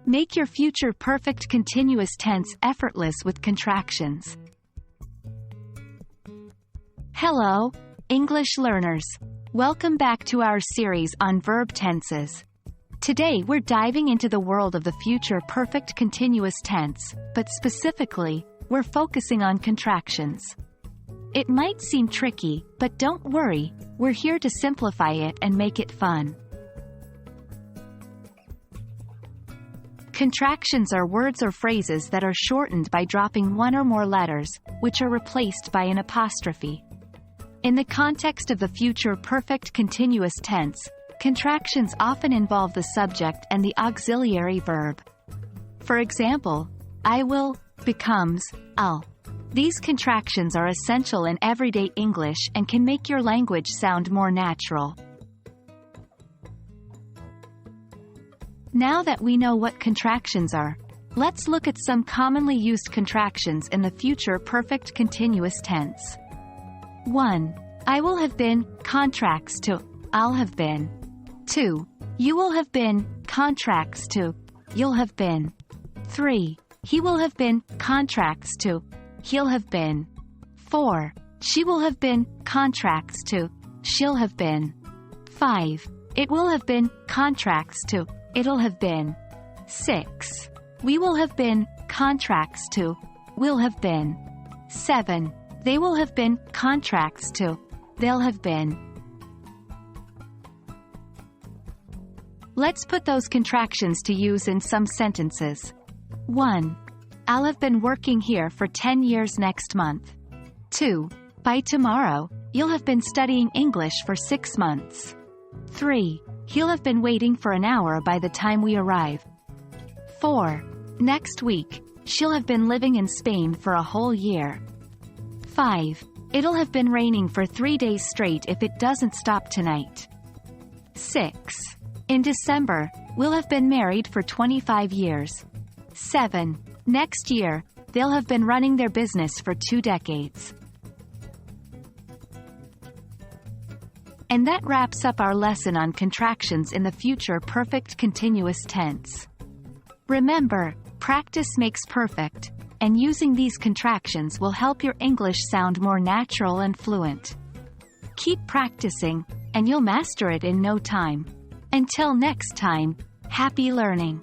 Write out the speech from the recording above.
Make your future perfect continuous tense effortless with contractions. Hello, English learners. Welcome back to our series on verb tenses. Today we're diving into the world of the future perfect continuous tense, but specifically, we're focusing on contractions. It might seem tricky, but don't worry, we're here to simplify it and make it fun. Contractions are words or phrases that are shortened by dropping one or more letters, which are replaced by an apostrophe. In the context of the future perfect continuous tense, contractions often involve the subject and the auxiliary verb. For example, I will becomes I'll. These contractions are essential in everyday English and can make your language sound more natural. Now that we know what contractions are, let's look at some commonly used contractions in the future perfect continuous tense. 1. I will have been contracts to I'll have been. 2. You will have been contracts to you'll have been. 3. He will have been contracts to he'll have been. 4. She will have been contracts to she'll have been. 5. It will have been contracts to it'll have been. 6. We will have been contracts to will have been. 7. They will have been contracts to they'll have been. Let's put those contractions to use in some sentences. 1. I'll have been working here for 10 years next month. 2. By tomorrow, you'll have been studying English for 6 months. 3. He'll have been waiting for an hour by the time we arrive. 4. Next week, she'll have been living in Spain for a whole year. 5. It'll have been raining for 3 days straight if it doesn't stop tonight. 6. In December, we'll have been married for 25 years. 7. Next year, they'll have been running their business for 2 decades. And that wraps up our lesson on contractions in the future perfect continuous tense. Remember, practice makes perfect, and using these contractions will help your English sound more natural and fluent. Keep practicing, and you'll master it in no time. Until next time, happy learning!